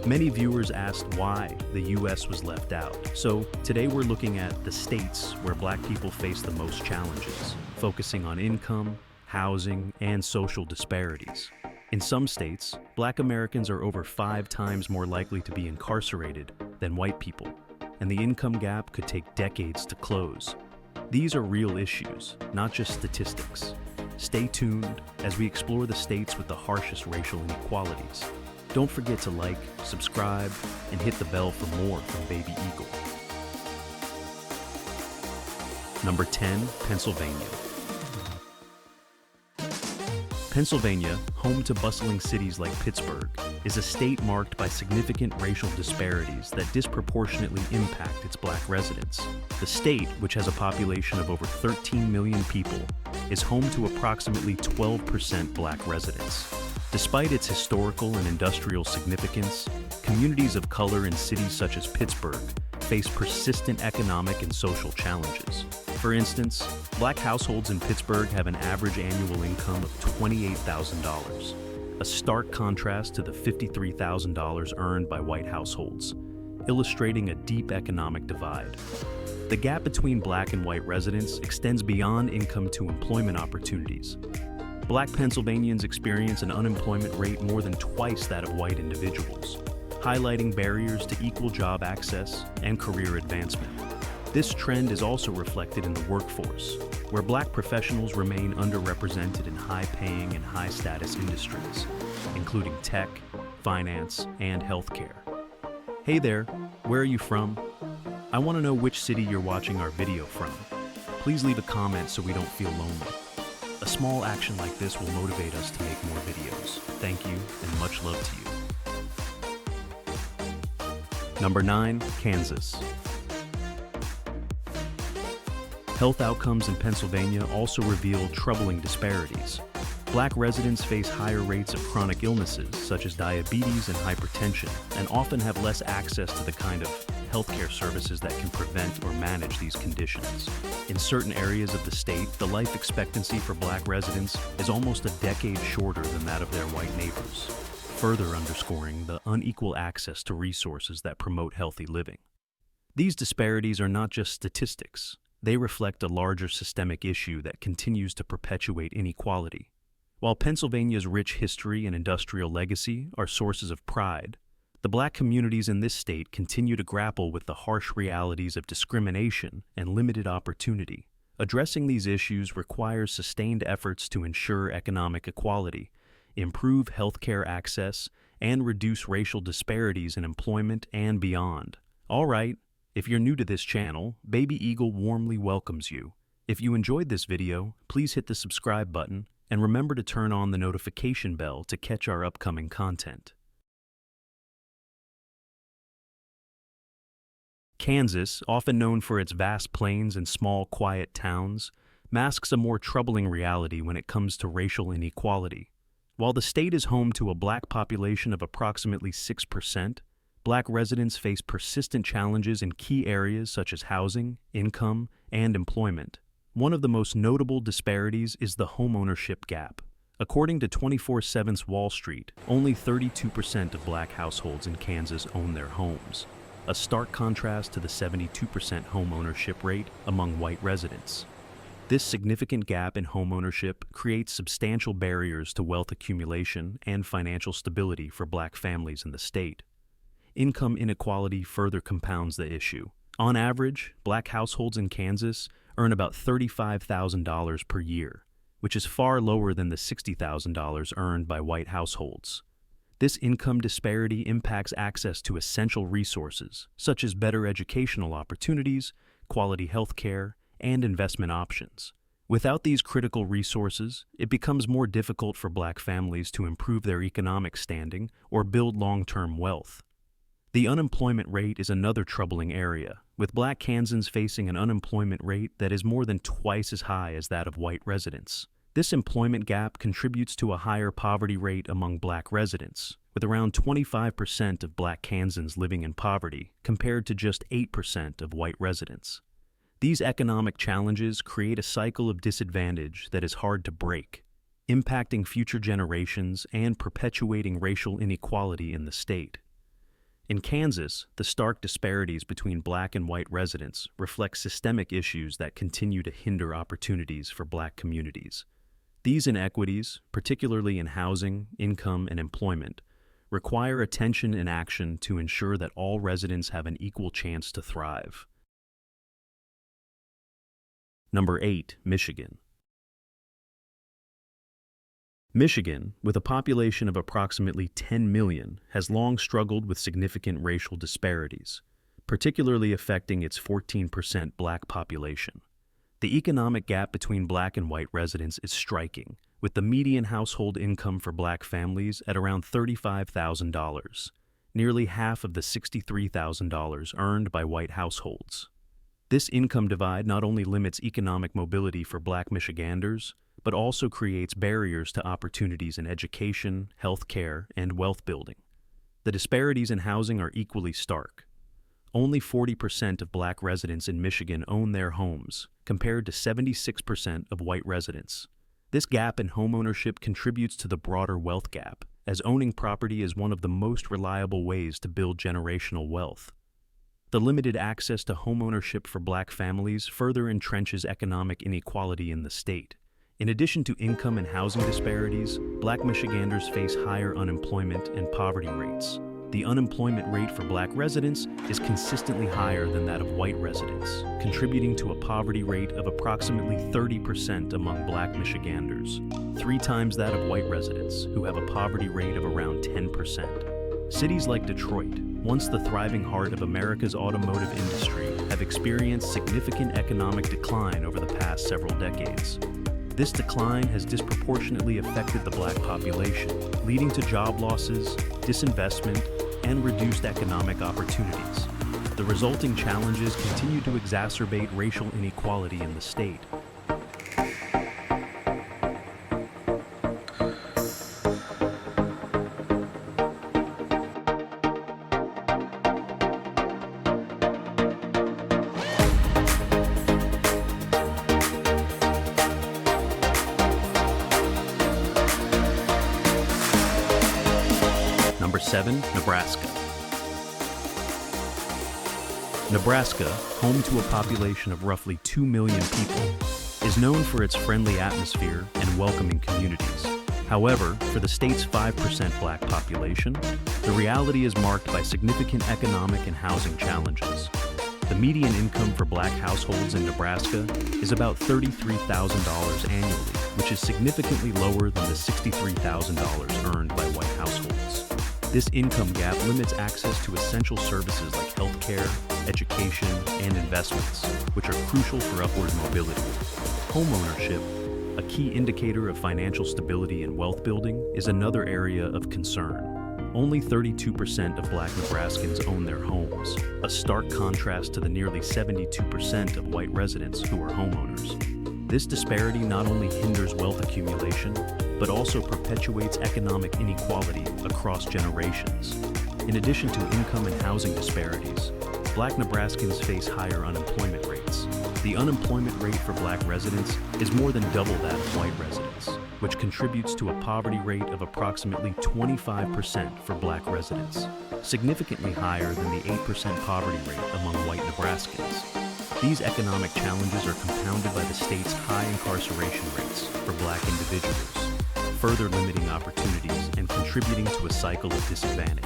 Many viewers asked why the US was left out. So today we're looking at the states where Black people face the most challenges, focusing on income, housing, and social disparities. In some states, Black Americans are over 5 times more likely to be incarcerated than white people, and the income gap could take decades to close. These are real issues, not just statistics. Stay tuned as we explore the states with the harshest racial inequalities. Don't forget to like, subscribe, and hit the bell for more from BabyEagle. Number 10, Pennsylvania. Pennsylvania, home to bustling cities like Pittsburgh, is a state marked by significant racial disparities that disproportionately impact its Black residents. The state, which has a population of over 13 million people, is home to approximately 12% Black residents. Despite its historical and industrial significance, communities of color in cities such as Pittsburgh face persistent economic and social challenges. For instance, Black households in Pittsburgh have an average annual income of $28,000, a stark contrast to the $53,000 earned by white households, illustrating a deep economic divide. The gap between Black and white residents extends beyond income to employment opportunities. Black Pennsylvanians experience an unemployment rate more than twice that of white individuals, highlighting barriers to equal job access and career advancement. This trend is also reflected in the workforce, where Black professionals remain underrepresented in high-paying and high-status industries, including tech, finance, and healthcare. Hey there, where are you from? I want to know which city you're watching our video from. Please leave a comment so we don't feel lonely. A small action like this will motivate us to make more videos. Thank you, and much love to you. Number 9, Kansas. Health outcomes in Pennsylvania also reveal troubling disparities. Black residents face higher rates of chronic illnesses such as diabetes and hypertension, and often have less access to the kind of healthcare services that can prevent or manage these conditions. In certain areas of the state, the life expectancy for Black residents is almost a decade shorter than that of their white neighbors, further underscoring the unequal access to resources that promote healthy living. These disparities are not just statistics. They reflect a larger systemic issue that continues to perpetuate inequality. While Pennsylvania's rich history and industrial legacy are sources of pride, the Black communities in this state continue to grapple with the harsh realities of discrimination and limited opportunity. Addressing these issues requires sustained efforts to ensure economic equality, improve healthcare access, and reduce racial disparities in employment and beyond. All right, if you're new to this channel, BabyEagle warmly welcomes you. If you enjoyed this video, please hit the subscribe button and remember to turn on the notification bell to catch our upcoming content. Kansas, often known for its vast plains and small, quiet towns, masks a more troubling reality when it comes to racial inequality. While the state is home to a Black population of approximately 6%, Black residents face persistent challenges in key areas such as housing, income, and employment. One of the most notable disparities is the homeownership gap. According to 24/7's Wall Street, only 32% of Black households in Kansas own their homes, a stark contrast to the 72% home ownership rate among white residents. This significant gap in home ownership creates substantial barriers to wealth accumulation and financial stability for Black families in the state. Income inequality further compounds the issue. On average, Black households in Kansas earn about $35,000 per year, which is far lower than the $60,000 earned by white households. This income disparity impacts access to essential resources, such as better educational opportunities, quality health care, and investment options. Without these critical resources, it becomes more difficult for Black families to improve their economic standing or build long-term wealth. The unemployment rate is another troubling area, with Black Kansans facing an unemployment rate that is more than twice as high as that of white residents. This employment gap contributes to a higher poverty rate among Black residents, with around 25% of Black Kansans living in poverty, compared to just 8% of white residents. These economic challenges create a cycle of disadvantage that is hard to break, impacting future generations and perpetuating racial inequality in the state. In Kansas, the stark disparities between black and white residents reflect systemic issues that continue to hinder opportunities for black communities. These inequities, particularly in housing, income, and employment, require attention and action to ensure that all residents have an equal chance to thrive. Number 8, Michigan. Michigan, with a population of approximately 10 million, has long struggled with significant racial disparities, particularly affecting its 14% black population. The economic gap between black and white residents is striking, with the median household income for black families at around $35,000, nearly half of the $63,000 earned by white households. This income divide not only limits economic mobility for black Michiganders, but also creates barriers to opportunities in education, health care, and wealth building. The disparities in housing are equally stark. Only 40% of black residents in Michigan own their homes, compared to 76% of white residents. This gap in homeownership contributes to the broader wealth gap, as owning property is one of the most reliable ways to build generational wealth. The limited access to homeownership for black families further entrenches economic inequality in the state. In addition to income and housing disparities, black Michiganders face higher unemployment and poverty rates. The unemployment rate for black residents is consistently higher than that of white residents, contributing to a poverty rate of approximately 30% among black Michiganders, 3 times that of white residents, who have a poverty rate of around 10%. Cities like Detroit, once the thriving heart of America's automotive industry, have experienced significant economic decline over the past several decades. This decline has disproportionately affected the black population, leading to job losses, disinvestment, and reduced economic opportunities. The resulting challenges continue to exacerbate racial inequality in the state. Number 7, Nebraska. Nebraska, home to a population of roughly 2 million people, is known for its friendly atmosphere and welcoming communities. However, for the state's 5% black population, the reality is marked by significant economic and housing challenges. The median income for black households in Nebraska is about $33,000 annually, which is significantly lower than the $63,000 earned by white households. This income gap limits access to essential services like healthcare, education, and investments, which are crucial for upward mobility. Homeownership, a key indicator of financial stability and wealth building, is another area of concern. Only 32% of black Nebraskans own their homes, a stark contrast to the nearly 72% of white residents who are homeowners. This disparity not only hinders wealth accumulation, but also perpetuates economic inequality across generations. In addition to income and housing disparities, black Nebraskans face higher unemployment rates. The unemployment rate for black residents is more than double that of white residents, which contributes to a poverty rate of approximately 25% for black residents, significantly higher than the 8% poverty rate among white Nebraskans. These economic challenges are compounded by the state's high incarceration rates for black individuals, further limiting opportunities and contributing to a cycle of disadvantage.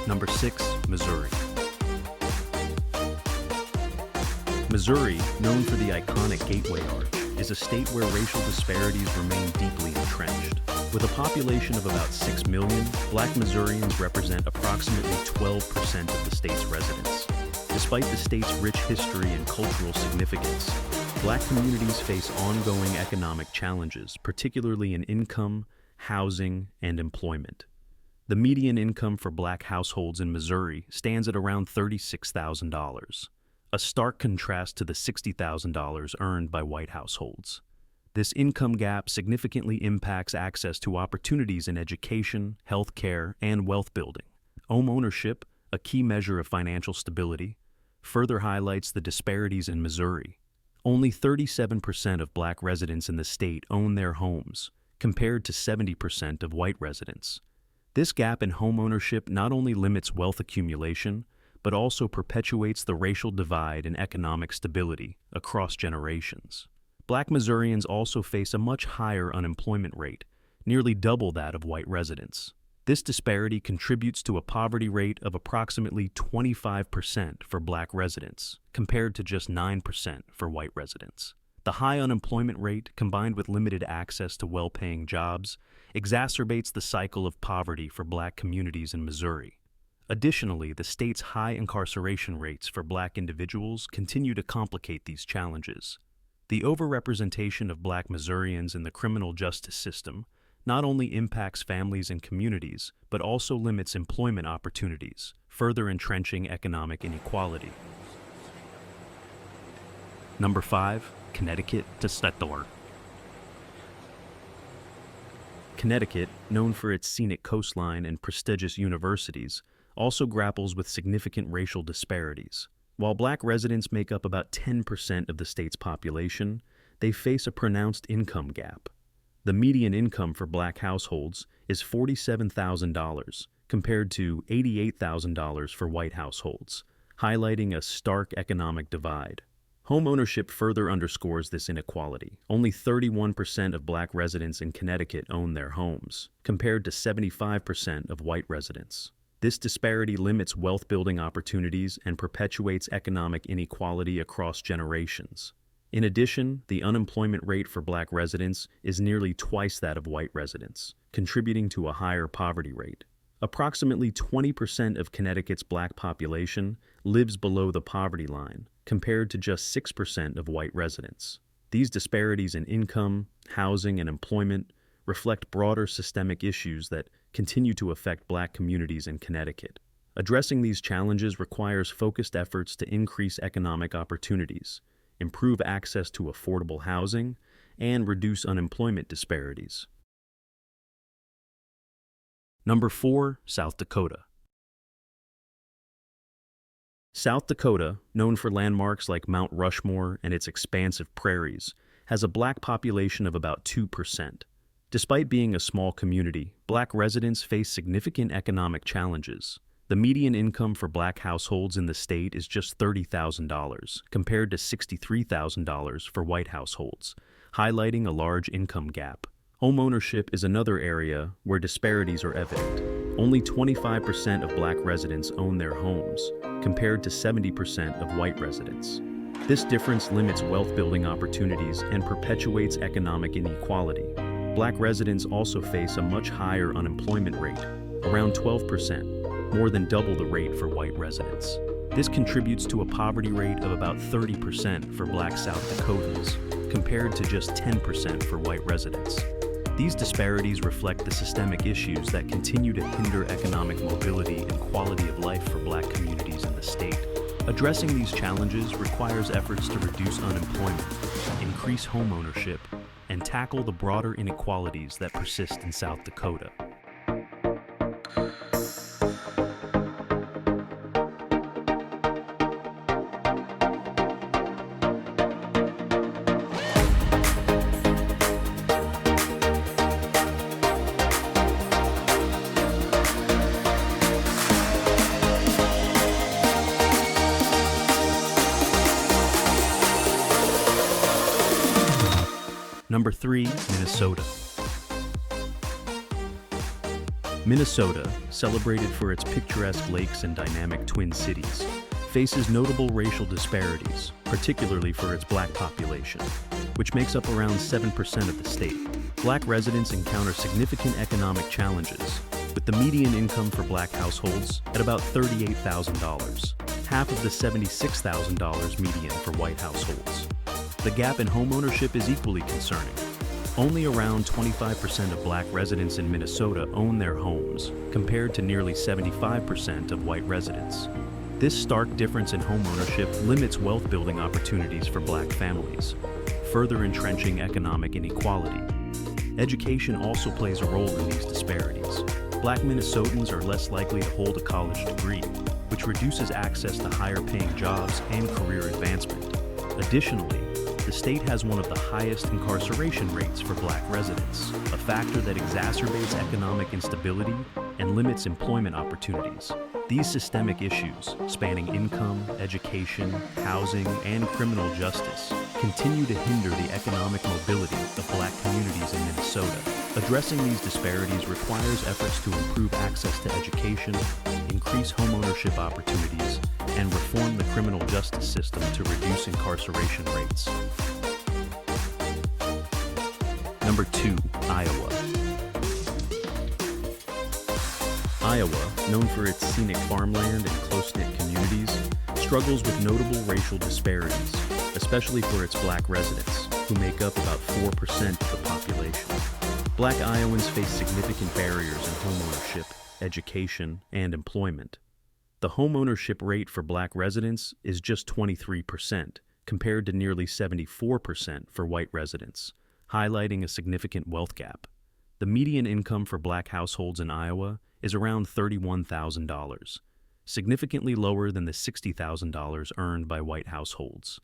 Number 6, Missouri. Missouri, known for the iconic Gateway Arch, is a state where racial disparities remain deeply entrenched. With a population of about 6 million, black Missourians represent approximately 12% of the state's residents. Despite the state's rich history and cultural significance, black communities face ongoing economic challenges, particularly in income, housing, and employment. The median income for black households in Missouri stands at around $36,000, a stark contrast to the $60,000 earned by white households. This income gap significantly impacts access to opportunities in education, health care, and wealth building. Home ownership, a key measure of financial stability, further highlights the disparities in Missouri. Only 37% of black residents in the state own their homes, compared to 70% of white residents. This gap in homeownership not only limits wealth accumulation, but also perpetuates the racial divide and economic stability across generations. Black Missourians also face a much higher unemployment rate, nearly double that of white residents. This disparity contributes to a poverty rate of approximately 25% for Black residents, compared to just 9% for white residents. The high unemployment rate, combined with limited access to well-paying jobs, exacerbates the cycle of poverty for Black communities in Missouri. Additionally, the state's high incarceration rates for Black individuals continue to complicate these challenges. The overrepresentation of Black Missourians in the criminal justice system not only impacts families and communities, but also limits employment opportunities, further entrenching economic inequality. Number 5. Connecticut to Settler. Connecticut, known for its scenic coastline and prestigious universities, also grapples with significant racial disparities. While Black residents make up about 10% of the state's population, they face a pronounced income gap. The median income for Black households is $47,000 compared to $88,000 for white households, highlighting a stark economic divide. Homeownership further underscores this inequality. Only 31% of Black residents in Connecticut own their homes, compared to 75% of white residents. This disparity limits wealth-building opportunities and perpetuates economic inequality across generations. In addition, the unemployment rate for Black residents is nearly twice that of white residents, contributing to a higher poverty rate. Approximately 20% of Connecticut's Black population lives below the poverty line, compared to just 6% of white residents. These disparities in income, housing, and employment reflect broader systemic issues that continue to affect Black communities in Connecticut. Addressing these challenges requires focused efforts to increase economic opportunities, improve access to affordable housing, and reduce unemployment disparities. Number 4. South Dakota. South Dakota, known for landmarks like Mount Rushmore and its expansive prairies, has a Black population of about 2%. Despite being a small community, Black residents face significant economic challenges. The median income for Black households in the state is just $30,000, compared to $63,000 for white households, highlighting a large income gap. Homeownership is another area where disparities are evident. Only 25% of Black residents own their homes, compared to 70% of white residents. This difference limits wealth-building opportunities and perpetuates economic inequality. Black residents also face a much higher unemployment rate, around 12%, more than double the rate for white residents. This contributes to a poverty rate of about 30% for Black South Dakotans, compared to just 10% for white residents. These disparities reflect the systemic issues that continue to hinder economic mobility and quality of life for Black communities in the state. Addressing these challenges requires efforts to reduce unemployment, increase homeownership, and tackle the broader inequalities that persist in South Dakota. Number 3. Minnesota. Minnesota, celebrated for its picturesque lakes and dynamic twin cities, faces notable racial disparities, particularly for its Black population, which makes up around 7% of the state. Black residents encounter significant economic challenges, with the median income for Black households at about $38,000, half of the $76,000 median for white households. The gap in homeownership is equally concerning. Only around 25% of Black residents in Minnesota own their homes, compared to nearly 75% of white residents. This stark difference in homeownership limits wealth-building opportunities for Black families, further entrenching economic inequality. Education also plays a role in these disparities. Black Minnesotans are less likely to hold a college degree, which reduces access to higher-paying jobs and career advancement. Additionally, the state has one of the highest incarceration rates for Black residents, a factor that exacerbates economic instability and limits employment opportunities. These systemic issues, spanning income, education, housing, and criminal justice, continue to hinder the economic mobility of Black communities in Minnesota. Addressing these disparities requires efforts to improve access to education, increase homeownership opportunities, and reform the criminal justice system to reduce incarceration rates. Number 2, Iowa. Iowa, known for its scenic farmland and close-knit communities, struggles with notable racial disparities, especially for its Black residents, who make up about 4% of the population. Black Iowans face significant barriers in homeownership, education, and employment. The homeownership rate for Black residents is just 23%, compared to nearly 74% for white residents, highlighting a significant wealth gap. The median income for Black households in Iowa is around $31,000, significantly lower than the $60,000 earned by white households.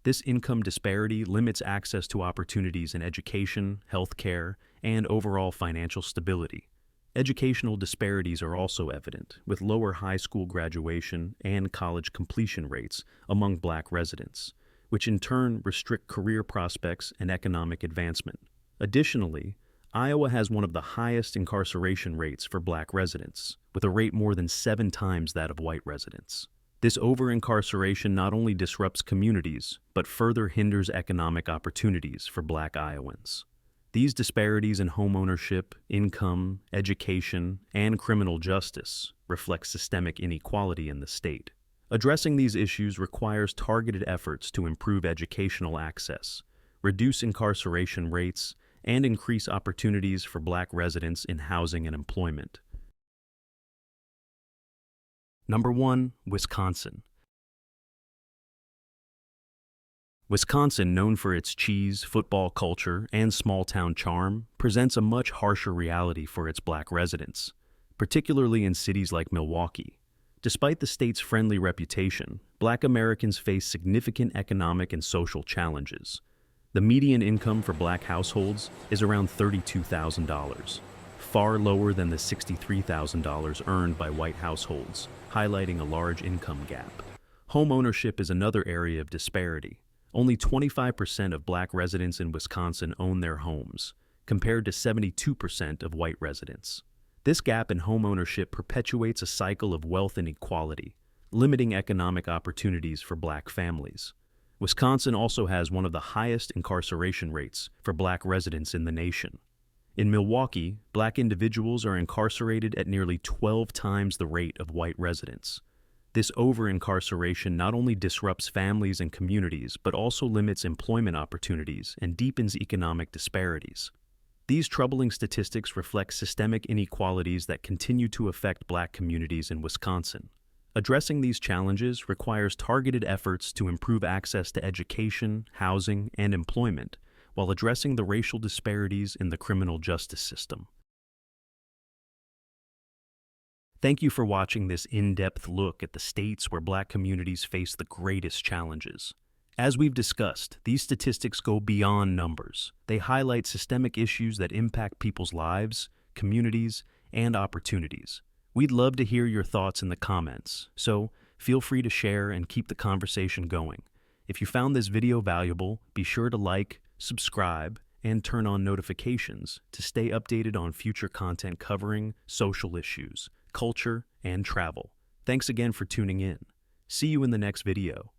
This income disparity limits access to opportunities in education, healthcare, and overall financial stability. Educational disparities are also evident, with lower high school graduation and college completion rates among Black residents, which in turn restrict career prospects and economic advancement. Additionally, Iowa has one of the highest incarceration rates for Black residents, with a rate more than 7 times that of white residents. This over-incarceration not only disrupts communities, but further hinders economic opportunities for Black Iowans. These disparities in homeownership, income, education, and criminal justice reflect systemic inequality in the state. Addressing these issues requires targeted efforts to improve educational access, reduce incarceration rates, and increase opportunities for Black residents in housing and employment. Number 1, Wisconsin. Wisconsin, known for its cheese, football culture, and small-town charm, presents a much harsher reality for its Black residents, particularly in cities like Milwaukee. Despite the state's friendly reputation, Black Americans face significant economic and social challenges. The median income for Black households is around $32,000, far lower than the $63,000 earned by white households, highlighting a large income gap. Home ownership is another area of disparity. Only 25% of Black residents in Wisconsin own their homes, compared to 72% of white residents. This gap in home ownership perpetuates a cycle of wealth inequality, limiting economic opportunities for Black families. Wisconsin also has one of the highest incarceration rates for Black residents in the nation. In Milwaukee, Black individuals are incarcerated at nearly 12 times the rate of white residents. This over-incarceration not only disrupts families and communities, but also limits employment opportunities and deepens economic disparities. These troubling statistics reflect systemic inequalities that continue to affect Black communities in Wisconsin. Addressing these challenges requires targeted efforts to improve access to education, housing, and employment, while addressing the racial disparities in the criminal justice system. Thank you for watching this in-depth look at the states where Black communities face the greatest challenges. As we've discussed, these statistics go beyond numbers. They highlight systemic issues that impact people's lives, communities, and opportunities. We'd love to hear your thoughts in the comments, so feel free to share and keep the conversation going. If you found this video valuable, be sure to like, subscribe, and turn on notifications to stay updated on future content covering social issues, culture, and travel. Thanks again for tuning in. See you in the next video.